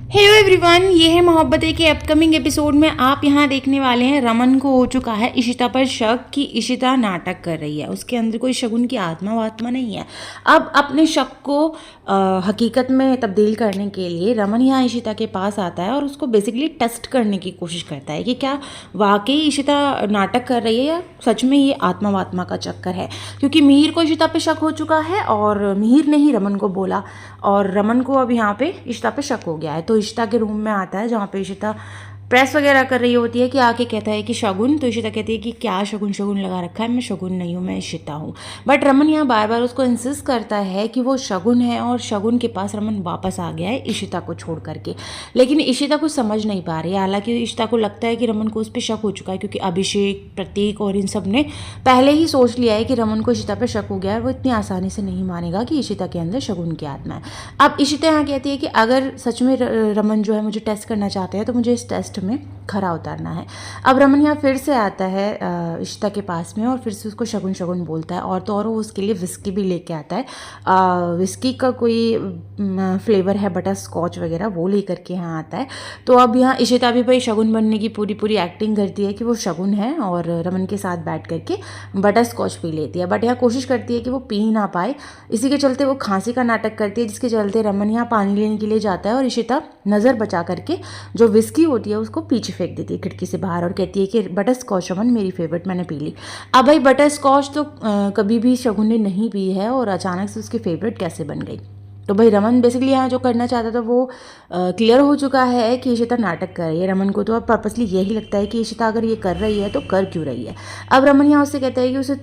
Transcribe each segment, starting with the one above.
Hello everyone, ये है मोहब्बतें के अपकमिंग एपिसोड में आप यहाँ देखने वाले हैं। रमन को हो चुका है इशिता पर शक कि इशिता नाटक कर रही है, उसके अंदर कोई शगुन की आत्मा वात्मा नहीं है। अब अपने शक को हकीकत में तब्दील करने के लिए रमन यहाँ इशिता के पास आता है और उसको बेसिकली टेस्ट करने की कोशिश करता है कि क्या वाकई इशिता नाटक कर रही है या सच में ये आत्मा वात्मा का चक्कर है। क्योंकि मिहिर को इशिता पे शक हो चुका है और मिहिर ने ही रमन को बोला और रमन को अब यहाँ पे इशिता पे शक हो गया है। तो इशिता के रूम में आता है जहाँ पे इशिता प्रेस वगैरह कर रही होती है कि आके कहता है कि शगुन। तो इशिता कहती है कि क्या शगुन शगुन लगा रखा है, मैं शगुन नहीं हूँ, मैं इशिता हूँ। बट रमन यहाँ बार बार उसको इंसिस्ट करता है कि वो शगुन है और शगुन के पास रमन वापस आ गया है इशिता को छोड़ करके। लेकिन इशिता कुछ समझ नहीं पा रही है। हालांकि इशिता को लगता है कि रमन को उस पर शक हो चुका है क्योंकि अभिषेक, प्रतीक और इन सब ने पहले ही सोच लिया है कि रमन को इशिता पर शक हो गया है। वो इतनी आसानी से नहीं मानेगा कि इशिता के अंदर शगुन की आत्मा है। अब इशिता यहाँ कहती है कि अगर सच में रमन जो है मुझे टेस्ट करना चाहते हैं तो मुझे इस टेस्ट में खरा उतारना है। अब रमन यहाँ फिर से आता है इशिता के पास में और फिर से उसको शगुन शगुन बोलता है और तो और वो उसके लिए विस्की भी लेके आता है। विस्की का कोई फ्लेवर है बटर स्कॉच वगैरह, वो लेकर के यहाँ आता है। तो अब यहाँ इशिता भी भाई शगुन बनने की पूरी पूरी एक्टिंग करती है कि वो शगुन है और रमन के साथ बैठ करके बटर स्कॉच पी लेती है। बट यहाँ कोशिश करती है कि वो पी ना पाए, इसी के चलते वो खांसी का नाटक करती है, जिसके चलते रमन यहाँ पानी लेने के लिए जाता है और इशिता नज़र बचा करके जो विस्की होती है उसको पीछे फेंक देती है खिड़की से बाहर और कहती है कि बटर स्कॉच रमन मेरी फेवरेट, मैंने पी ली। अब भाई बटर स्कॉच तो कभी भी शगुन ने नहीं पी है और अचानक से उसकी फेवरेट कैसे बन गई। तो भाई रमन बेसिकली यहाँ जो करना चाहता था वो क्लियर हो चुका है कि इशिता नाटक कर रही है। रमन को तो अब पर्पसली यही लगता है कि इशिता अगर ये कर रही है तो कर क्यों रही है। अब रमन यहाँ उससे कहता है कि उसे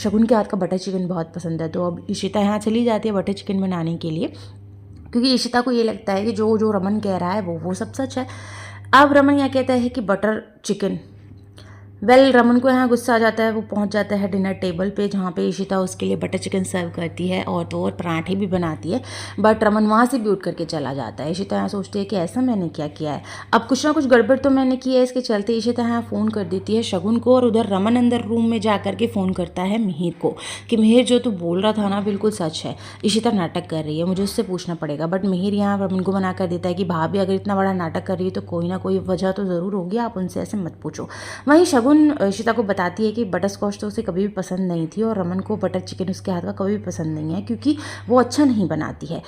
शगुन के हाथ का बटर चिकन बहुत पसंद है। तो अब इशिता यहाँ चली जाती है बटर चिकन बनाने के लिए, क्योंकि इशिता को ये लगता है कि जो जो रमन कह रहा है वो सब सच है। अब रमन यहाँ कहता है कि बटर चिकन। रमन को यहाँ गुस्सा आ जाता है। वो पहुँच जाता है डिनर टेबल पे जहाँ पे इशिता उसके लिए बटर चिकन सर्व करती है और तो और पराठे भी बनाती है। बट रमन वहाँ से भी उठ करके चला जाता है। इशिता यहाँ सोचती है कि ऐसा मैंने क्या किया है, अब कुछ ना कुछ गड़बड़ तो मैंने की है। इसके चलते इशिता यहाँ फ़ोन कर देती है शगुन को और उधर रमन अंदर रूम में जा करके फ़ोन करता है मिहिर को कि मिहिर जो तू बोल रहा था ना बिल्कुल सच है, इशिता नाटक कर रही है, मुझे उससे पूछना पड़ेगा। बट मिहिर यहाँ रमन को मना कर देता है कि भाभी अगर इतना बड़ा नाटक कर रही है तो कोई ना कोई वजह तो ज़रूर होगी, आप उनसे ऐसे मत पूछो। वहीं शगुन इशिता को बताती है कि बटर स्कॉच तो उसे कभी भी पसंद नहीं थी और रमन को बटर चिकन उसके हाथ का कभी भी पसंद नहीं है क्योंकि वो अच्छा नहीं बनाती है।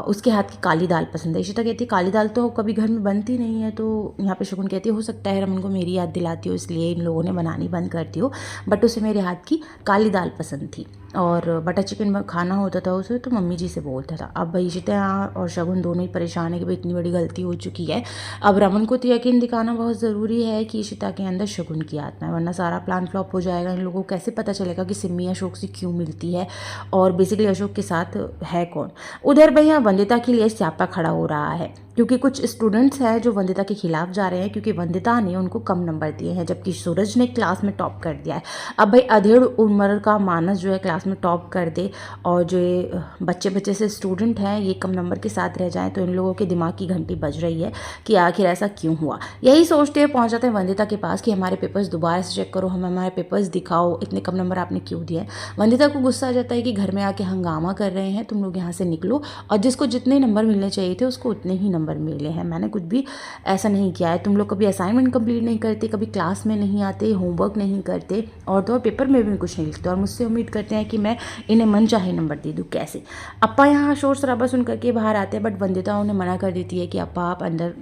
उसके हाथ की काली दाल पसंद है। इशिता कहती है काली दाल तो कभी घर में बनती नहीं है। तो यहाँ पे शगुन कहती है हो सकता है रमन को मेरी याद दिलाती हो इसलिए इन लोगों ने बनानी बंद करती हो, बट उसे मेरे हाथ की काली दाल पसंद थी और बटर चिकन खाना होता था उसे तो मम्मी जी से बोलता था। अब भाई इशिता और शगुन दोनों ही परेशान है कि भाई इतनी बड़ी गलती हो चुकी है। अब रमन को तो यकीन दिखाना बहुत ज़रूरी है कि इशिता के अंदर शगुन की आत्मा है, वरना सारा प्लान फ्लॉप हो जाएगा। इन लोगों को कैसे पता चलेगा कि सिमी अशोक से क्यों मिलती है और बेसिकली अशोक के साथ है कौन। उधर भाई यहाँ वंदिता के लिए स्यापा खड़ा हो रहा है क्योंकि कुछ स्टूडेंट्स हैं जो वंदिता के खिलाफ जा रहे हैं क्योंकि वंदिता ने उनको कम नंबर दिए हैं जबकि सूरज ने क्लास में टॉप कर दिया है। अब भाई अधेड़ उम्र का मानस जो है क्लास में टॉप कर दे और जो बच्चे बच्चे से स्टूडेंट हैं ये कम नंबर के साथ रह जाएं तो इन लोगों के दिमाग की घंटी बज रही है कि आखिर ऐसा क्यों हुआ। यही सोचते हुए पहुंच जाते हैं वंदिता के पास कि हमारे पेपर्स दोबारा से चेक करो, हमें हमारे पेपर्स दिखाओ, इतने कम नंबर आपने क्यों दिए। वंदिता को गुस्सा आ जाता है कि घर में आके हंगामा कर रहे हैं, तुम लोग यहाँ से निकलो, और जिसको जितने नंबर मिलने चाहिए थे उसको उतने ही नंबर मिले हैं। मैंने कुछ भी ऐसा नहीं किया है, तुम लोग कभी असाइनमेंट कंप्लीट नहीं करते, कभी क्लास में नहीं आते, होमवर्क नहीं करते और तो और पेपर में भी कुछ नहीं लिखते और मुझसे उम्मीद करते हैं कि मैं इन्हें मन चाहे नंबर दे दूँ। कैसे। अप्पा यहाँ शोर शराबा सुन करके बाहर आते हैं बट वंदिता उन्हें मना कर देती है कि अप्पा आप अंदर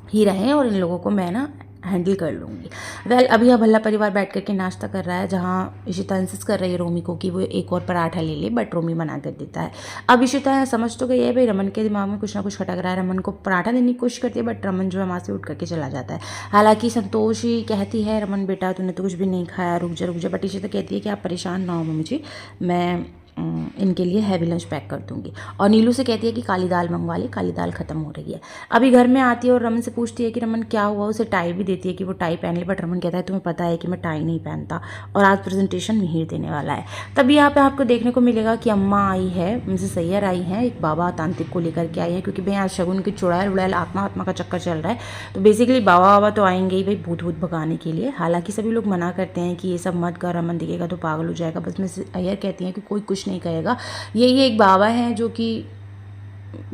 ही रहें और इन लोगों को मैं ना हैंडल कर लूँगी। अभी यह भल्ला परिवार बैठ करके नाश्ता कर रहा है जहाँ इशिता इंसिस्ट कर रही है रोमी को कि वो एक और पराठा ले ले बट रोमी मना कर देता है। अब इशिता समझ तो गई है भाई रमन के दिमाग में कुछ ना कुछ खटक रहा है, रमन को पराठा देने की कोशिश करती है बट रमन जो है वहाँ से उठ करके चला जाता है। हालांकि संतोष ही कहती है रमन बेटा तूने तो कुछ भी नहीं खाया, रुक जा, बट इशिता कहती है कि आप परेशान ना हो मम्मी जी, मैं इनके लिए हैवी लंच पैक कर दूंगी। और नीलू से कहती है कि काली दाल मंगवा ले, काली दाल खत्म हो रही है। अभी घर में आती है और रमन से पूछती है कि रमन क्या हुआ, उसे टाई भी देती है कि वो टाई पहन ले बट रमन कहता है तुम्हें पता है कि मैं टाई नहीं पहनता और आज प्रेजेंटेशन मिहिर देने वाला है। तभी यहाँ पे आपको देखने को मिलेगा कि अम्मा आई है, मिसेस सैयर आई हैं, एक बाबा तांत्रिक को लेकर के आई है क्योंकि भाई आज शगुन की चुड़ैल उड़ैल आत्मा आत्मा का चक्कर चल रहा है। तो बेसिकली बाबा तो आएंगे ही भाई भूत भूत भगाने के लिए। हालांकि सभी लोग मना करते हैं कि ये सब मत कर, रमन दिखेगा तो पागल हो जाएगा। बस मिसेस अय्यर कहती हैं कि कोई कुछ नहीं कहेगा, ये एक बाबा हैं जो कि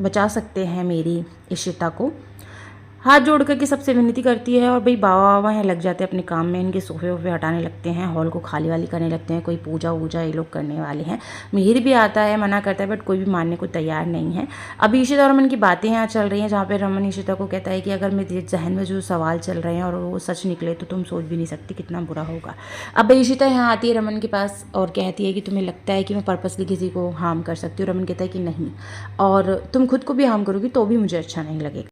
बचा सकते हैं मेरी इशिता को। हाथ जोड़ करके सबसे विनती करती है और भाई बाबा बाबा यहाँ लग जाते हैं अपने काम में, इनके सोफे वोफे हटाने लगते हैं, हॉल को खाली वाली करने लगते हैं, कोई पूजा वूजा ये लोग करने वाले हैं। मिहिर भी आता है, मना करता है, बट कोई भी मानने को तैयार नहीं है। अभी इशिता और रमन की बातें यहाँ चल रही हैं, जहाँ पे रमन इशिता को कहता है कि अगर मेरे जहन में जो सवाल चल रहे हैं और वो सच निकले तो तुम सोच भी नहीं सकती कितना बुरा होगा। अब इशिता यहाँ आती है रमन के पास और कहती है कि तुम्हें लगता है कि मैं पर्पसली किसी को हार्म कर सकती हूँ। रमन कहता है कि नहीं, और तुम खुद को भी हार्म करोगी तो भी मुझे अच्छा नहीं लगेगा।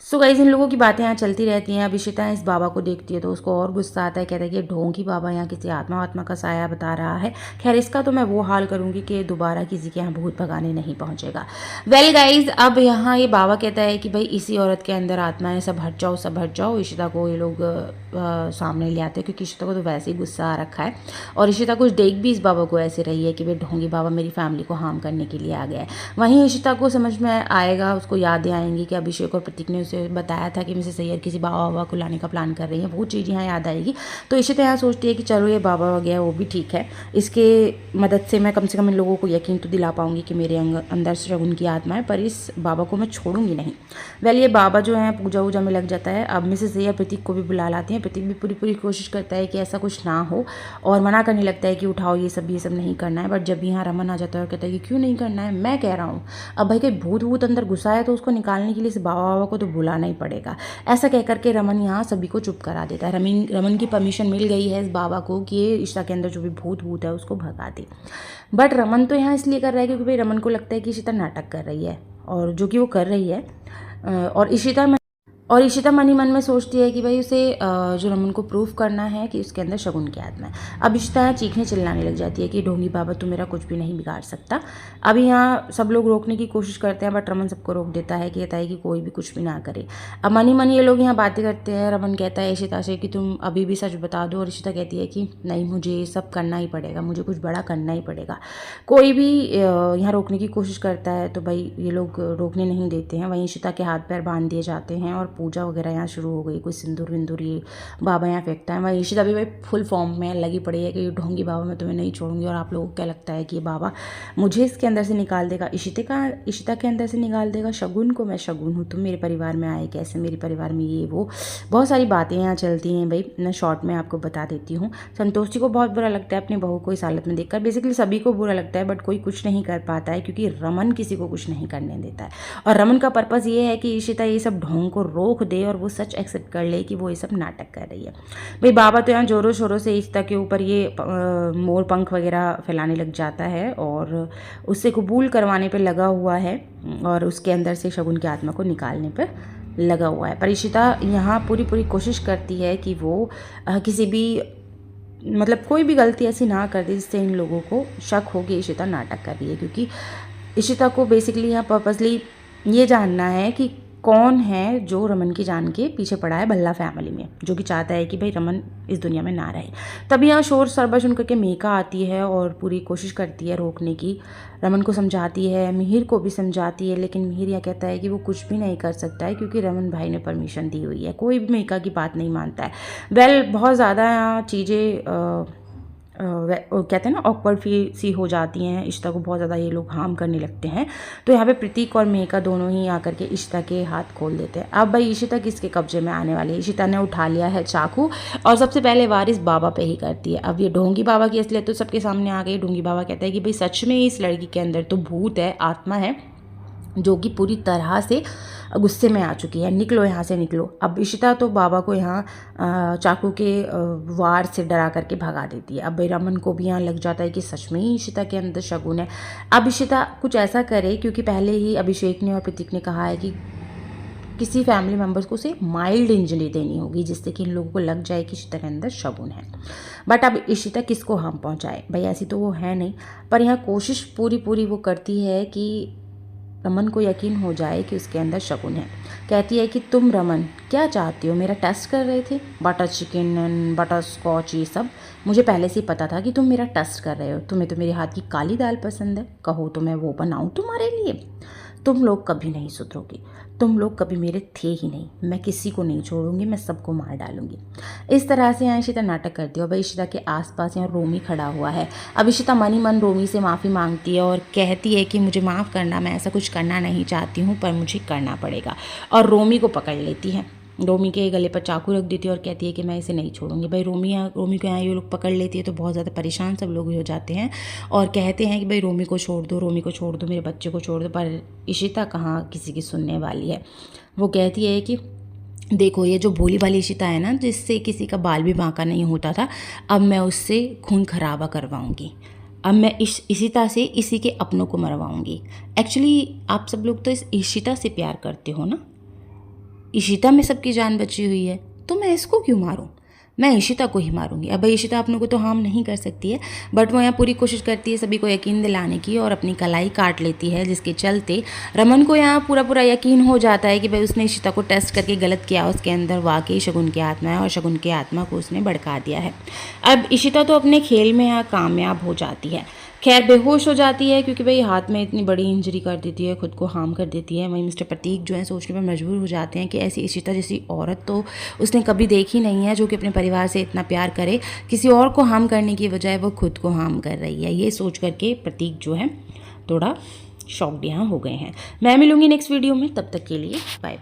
सो गाइस, इन लोगों की बातें यहाँ चलती रहती हैं। अब इशिता इस बाबा को देखती है तो उसको और गुस्सा आता है, कहता है कि ढोंगी बाबा यहाँ किसी आत्मा का साया बता रहा है। खैर, इसका तो मैं वो हाल करूँगी कि दोबारा किसी के यहाँ भूत भगाने नहीं पहुँचेगा। वेल गाइज, अब यहाँ ये बाबा कहता है कि भाई इसी औरत के अंदर आत्मा है, सब हट जाओ, सब हट जाओ। इशिता को ये लोग सामने ले आते हैं क्योंकि इशिता को तो वैसे ही गुस्सा आ रखा है और इशिता कुछ देख भी इस बाबा को ऐसे रही है कि भाई ढोंगी बाबा मेरी फैमिली को हार्म करने के लिए आ गया है। वहीं इशिता को समझ में आएगा, उसको यादें आएंगी कि अभिषेक और प्रतीक ने उसे बताया था कि मिसेस सैयद किसी बाबा बाबा को लाने का प्लान कर रही है। वो चीज़ यहाँ याद आएगी तो इशिता यहाँ सोचती है कि चलो ये बाबा हो गया वो भी ठीक है, इसके मदद से मैं कम से कम इन लोगों को यकीन तो दिला पाऊंगी कि मेरे अंदर शगुन की आत्मा है, पर इस बाबा को मैं छोड़ूंगी नहीं। वेल, ये बाबा जो है पूजा वूजा में लग जाता है। अब मिसेस सैयद प्रतीक को भी बुला लाती हैं। प्रतीक भी पूरी कोशिश करता है कि ऐसा कुछ ना हो और मना करने लगता है कि उठाओ ये सब नहीं करना है। बट जब यहाँ रमन आ जाता है और कहता है कि क्यों नहीं करना है, मैं कह रहा हूँ। अब भाई कोई भूत अंदर घुसा है तो उसको निकालने के लिए इस बाबा को तो बुलाना ही पड़ेगा। ऐसा कह करके रमन यहाँ सभी को चुप करा देता है। रमन की परमिशन मिल गई है इस बाबा को कि ये इशिता के अंदर जो भी भूत है उसको भगा दे। बट रमन तो यहाँ इसलिए कर रहा है क्योंकि भाई रमन को लगता है कि इशिता नाटक कर रही है, और जो कि वो कर रही है। और इशिता मन ही मन में सोचती है कि भाई उसे जो रमन को प्रूफ करना है कि उसके अंदर शगुन की आत्मा है। अब इशिता चीखने चिल्लाने लग जाती है कि ढोंगी बाबा तू मेरा कुछ भी नहीं बिगाड़ सकता। अभी यहाँ सब लोग रोकने की कोशिश करते हैं बट रमन सबको रोक देता है, कहता है कि कोई भी कुछ भी ना करे। अब मन ही मन ये लोग यहाँ बातें करते हैं। रमन कहता है इशिता से कि तुम अभी भी सच बता दो, और इशिता कहती है कि नहीं, मुझे ये सब करना ही पड़ेगा, मुझे कुछ बड़ा करना ही पड़ेगा। कोई भी यहाँ रोकने की कोशिश करता है तो भाई ये लोग रोकने नहीं देते हैं। वहीं इशिता के हाथ पैर बांध दिए जाते हैं और पूजा वगैरह यहाँ शुरू हो गई। कोई सिंदूर विंदूर ये बाबा यहाँ फेंकता है। वहीं इशिता भी भाई फुल फॉर्म में लगी पड़ी है कि ढोंगी बाबा मैं तुम्हें नहीं छोड़ूंगी। और आप लोगों को क्या लगता है कि ये बाबा मुझे इसके अंदर से निकाल देगा, इशिता के अंदर से निकाल देगा शगुन को? मैं शगुन हूँ, तुम मेरे परिवार में आए कैसे, मेरे परिवार में ये वो बहुत सारी बातें यहाँ चलती हैं। भाई मैं शॉर्ट में आपको बता देती हूँ। संतोष जी को बहुत बुरा लगता है अपनी बहू को इस हालत में देखकर। बेसिकली सभी को बुरा लगता है बट कोई कुछ नहीं कर पाता है क्योंकि रमन किसी को कुछ नहीं करने देता है। और रमन का पर्पस ये है कि इशिता ये सब ढोंग को रोक दे और वो सच एक्सेप्ट कर ले कि वो ये सब नाटक कर रही है। भाई बाबा तो यहाँ जोरों शोरों से इशिता के ऊपर ये मोर पंख वगैरह फैलाने लग जाता है और उससे कबूल करवाने पर लगा हुआ है और उसके अंदर से शगुन की आत्मा को निकालने पर लगा हुआ है। पर इशिता यहाँ पूरी कोशिश करती है कि वो किसी भी मतलब कोई भी गलती ऐसी ना कर दे जिससे इन लोगों को शक हो कि इशिता नाटक कर रही है, क्योंकि इशिता को बेसिकली यहाँ पर्पसली ये जानना है कि कौन है जो रमन की जान के पीछे पड़ा है भल्ला फैमिली में, जो कि चाहता है कि भाई रमन इस दुनिया में ना रहे। तभी यहाँ शोर शराबा सुन करके मेका आती है और पूरी कोशिश करती है रोकने की। रमन को समझाती है, मिहिर को भी समझाती है, लेकिन मिहिर यह कहता है कि वो कुछ भी नहीं कर सकता है क्योंकि रमन भाई ने परमिशन दी हुई है। कोई भी मेका की बात नहीं मानता है। वेल, बहुत ज़्यादा यहाँ चीज़ें कहते हैं ना ऑकवर्ड सी हो जाती हैं। इशिता को बहुत ज़्यादा ये लोग हार्म करने लगते हैं। तो यहाँ पे प्रतीक और मेका दोनों ही आकर के इशिता के हाथ खोल देते हैं। अब भाई इशिता किसके कब्जे में आने वाली है? इशिता ने उठा लिया है चाकू और सबसे पहले वार इस बाबा पे ही करती है। अब ये ढोंगी बाबा की असलियत तो सबके सामने आ गई। ढोंगी बाबा कहता है कि भाई सच में इस लड़की के अंदर तो भूत है, आत्मा है, जो कि पूरी तरह से गुस्से में आ चुकी है, निकलो यहाँ से निकलो। अब इशिता तो बाबा को यहाँ चाकू के वार से डरा करके भगा देती है। अब रमन को भी यहाँ लग जाता है कि सच में ही इशिता के अंदर शगुन है। अब इशिता कुछ ऐसा करे, क्योंकि पहले ही अभिषेक ने और प्रतीक ने कहा है कि किसी फैमिली मेम्बर्स को उसे माइल्ड इंजरी देनी होगी जिससे कि इन लोगों को लग जाए कि इशिता के अंदर शगुन है। बट अब इशिता किसको हार्म पहुँचाए? भाई ऐसी तो वो है नहीं, पर यहाँ कोशिश पूरी वो करती है कि रमन को यकीन हो जाए कि उसके अंदर शगुन है। कहती है कि तुम रमन क्या चाहती हो? मेरा टेस्ट कर रहे थे, butter chicken and butterscotch ये सब मुझे पहले से ही पता था कि तुम मेरा टेस्ट कर रहे हो। तुम्हें तो मेरे हाथ की काली दाल पसंद है, कहो तो मैं वो बनाऊँ तुम्हारे लिए। तुम लोग कभी नहीं सुधरोगे, तुम लोग कभी मेरे थे ही नहीं, मैं किसी को नहीं छोड़ूंगी, मैं सबको मार डालूंगी। इस तरह से यहाँ इशिता नाटक करती है और भाई इशिता के आसपास यहाँ रोमी खड़ा हुआ है। अब इशिता मन ही मन रोमी से माफ़ी मांगती है और कहती है कि मुझे माफ़ करना, मैं ऐसा कुछ करना नहीं चाहती हूँ पर मुझे करना पड़ेगा, और रोमी को पकड़ लेती है। रोमी के गले पर चाकू रख देती है और कहती है कि मैं इसे नहीं छोड़ूंगी। भाई रोमी को यहाँ ये लोग पकड़ लेती है तो बहुत ज़्यादा परेशान सब लोग हो जाते हैं और कहते हैं कि भाई रोमी को छोड़ दो, रोमी को छोड़ दो, मेरे बच्चे को छोड़ दो। पर इशिता कहाँ किसी की सुनने वाली है। वो कहती है कि देखो, ये जो भोली वाली इशिता है ना, जिससे किसी का बाल भी बांका नहीं होता था, अब मैं उससे खून खराबा करवाऊंगी। अब मैं इशिता से इसी के अपनों को मरवाऊंगी। एक्चुअली आप सब लोग तो इस इशिता से प्यार करते हो ना, इशिता में सबकी जान बची हुई है, तो मैं इसको क्यों मारूं? मैं इशिता को ही मारूंगी। अब भाई इशिता अपनों को तो हार्म नहीं कर सकती है, बट वो यहाँ पूरी कोशिश करती है सभी को यकीन दिलाने की और अपनी कलाई काट लेती है, जिसके चलते रमन को यहाँ पूरा यकीन हो जाता है कि भाई उसने इशिता को टेस्ट करके गलत किया, उसके अंदर वाकई शगुन की आत्मा है और शगुन की आत्मा को उसने भड़का दिया है। अब इशिता तो अपने खेल में यहाँ कामयाब हो जाती है। खैर बेहोश हो जाती है क्योंकि भाई हाथ में इतनी बड़ी इंजरी कर देती है, खुद को हार्म कर देती है। वहीं मिस्टर प्रतीक जो है सोचने पर मजबूर हो जाते हैं कि ऐसी इशिता जैसी औरत तो उसने कभी देखी नहीं है जो कि अपने परिवार से इतना प्यार करे, किसी और को हार्म करने की बजाय वो खुद को हार्म कर रही है। ये सोच करके प्रतीक जो है थोड़ा शॉक्ड यहाँ हो गए हैं। मैं मिलूंगी नेक्स्ट वीडियो में, तब तक के लिए बाय बाय।